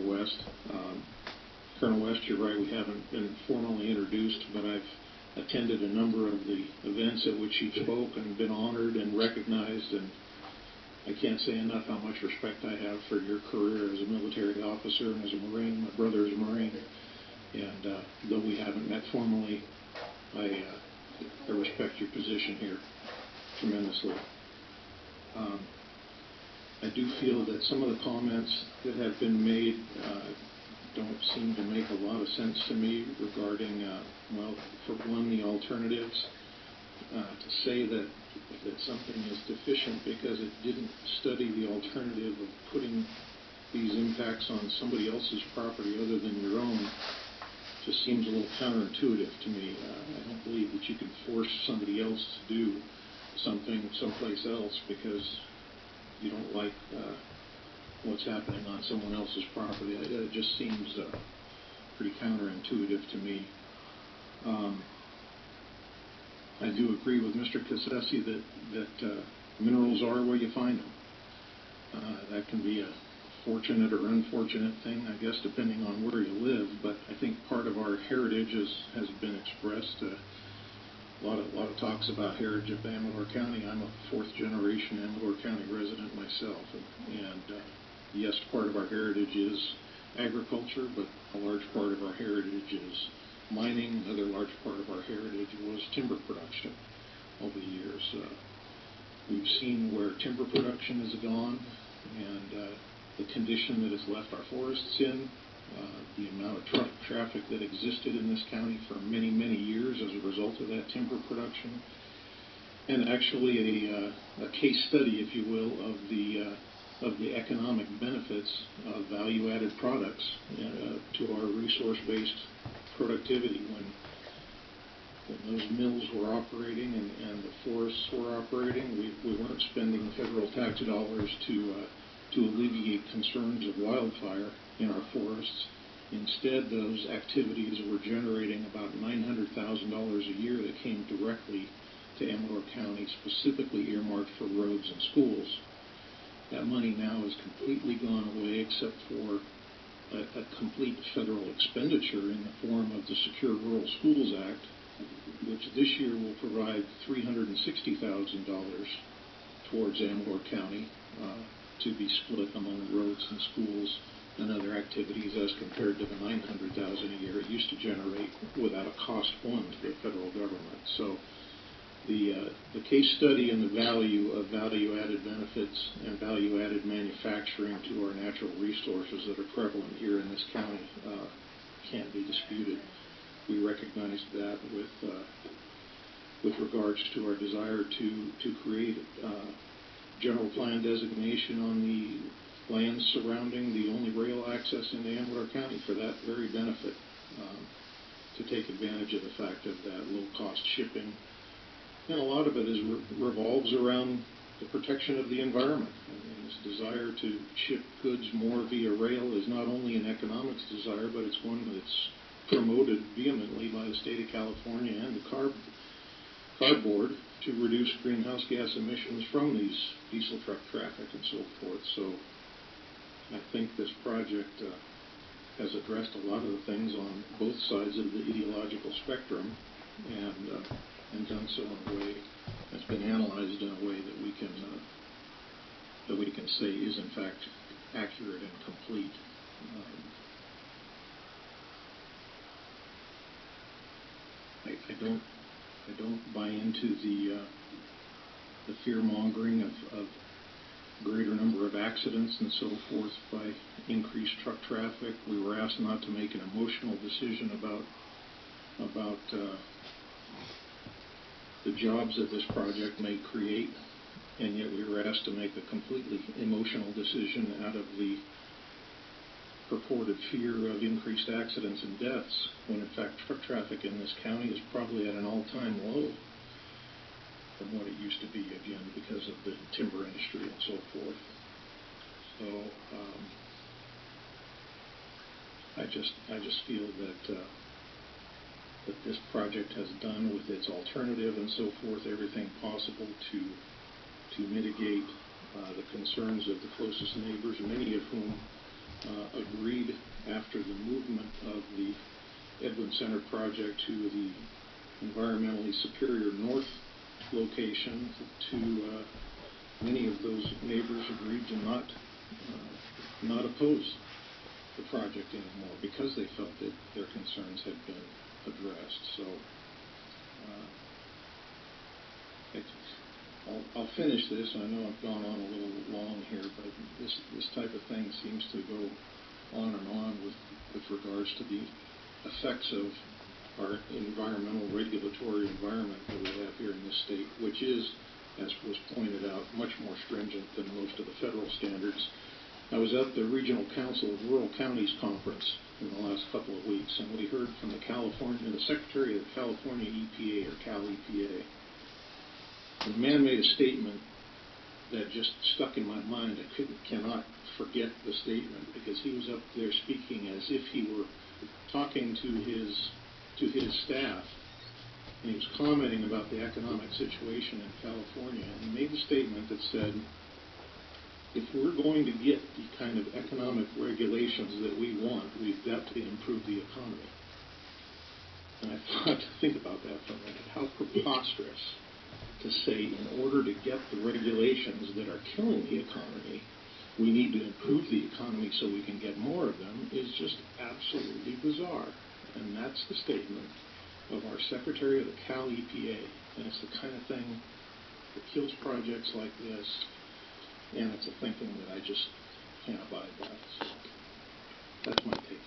West. Colonel West, you're right, we haven't been formally introduced, but I've attended a number of the events at which you spoke and been honored and recognized, and I can't say enough how much respect I have for your career as a military officer and as a Marine. My brother is a Marine, and though we haven't met formally, I respect your position here tremendously. I do feel that some of the comments that have been made don't seem to make a lot of sense to me regarding, well, for one, the alternatives. To say that something is deficient because it didn't study the alternative of putting these impacts on somebody else's property other than your own just seems a little counterintuitive to me. I don't believe that you can force somebody else to do something someplace else because you don't like what's happening on someone else's property. It just seems pretty counterintuitive to me. I do agree with Mr. Cassesi that minerals are where you find them. That can be a fortunate or unfortunate thing, I guess, depending on where you live. But I think part of our heritage has been expressed. A lot of talks about heritage of Amador County. I'm a fourth-generation Amador County resident myself, and yes, part of our heritage is agriculture, but a large part of our heritage is mining. Another large part of our heritage was timber production over the years. We've seen where timber production has gone and the condition that has left our forests in, the amount of truck traffic that existed in this county for many, many years as a result of that timber production, and actually a case study, if you will, of the economic benefits of value-added products to our resource-based productivity. When those mills were operating and the forests were operating, we weren't spending federal tax dollars to alleviate concerns of wildfire in our forests. Instead, those activities were generating about $900,000 a year that came directly to Amador County, specifically earmarked for roads and schools. That money now has completely gone away, except for a complete federal expenditure in the form of the Secure Rural Schools Act, which this year will provide $360,000 towards Amador County to be split among roads and schools and other activities, as compared to the $900,000 a year it used to generate without a cost one to the federal government. So the case study and the value of value-added benefits and value-added manufacturing to our natural resources that are prevalent here in this county can't be disputed. We recognize that with regards to our desire to create general plan designation on the lands surrounding the only rail access into Amador County for that very benefit, to take advantage of the fact of that low-cost shipping. And a lot of it revolves around the protection of the environment. I mean, this desire to ship goods more via rail is not only an economics desire, but it's one that's promoted vehemently by the state of California and the CARB board to reduce greenhouse gas emissions from these diesel truck traffic and so forth. So I think this project has addressed a lot of the things on both sides of the ideological spectrum, and done so in a way that's been analyzed in a way that we can say is in fact accurate and complete. I don't buy into the fear mongering of greater number of accidents and so forth by increased truck traffic. We were asked not to make an emotional decision about the jobs that this project may create, and yet we were asked to make a completely emotional decision out of the purported fear of increased accidents and deaths, when in fact truck traffic in this county is probably at an all-time low from what it used to be, again, because of the timber industry and so forth. So I just feel that this project has done with its alternative and so forth everything possible to mitigate the concerns of the closest neighbors, many of whom agreed after the movement of the Edwin Center project to the environmentally superior north location to many of those neighbors agreed to not oppose the project anymore because they felt that their concerns had been addressed. So I'll finish this. I know I've gone on a little long here, but this type of thing seems to go on and on with regards to the effects of our environmental regulatory environment that we have here in this state, which is, as was pointed out, much more stringent than most of the federal standards. I was at the Regional Council of Rural Counties Conference in the last couple of weeks, and we heard from the Secretary of the California EPA, or Cal EPA. The man made a statement that just stuck in my mind. I cannot forget the statement because he was up there speaking as if he were talking to his staff, and he was commenting about the economic situation in California, and he made the statement that said, if we're going to get the kind of economic regulations that we want, we've got to improve the economy. And I thought, think about that for a minute. How preposterous to say in order to get the regulations that are killing the economy, we need to improve the economy so we can get more of them is just absolutely bizarre. And that's the statement of our Secretary of the Cal EPA. And it's the kind of thing that kills projects like this, and it's a thinking that I just can't abide by. So that's my take.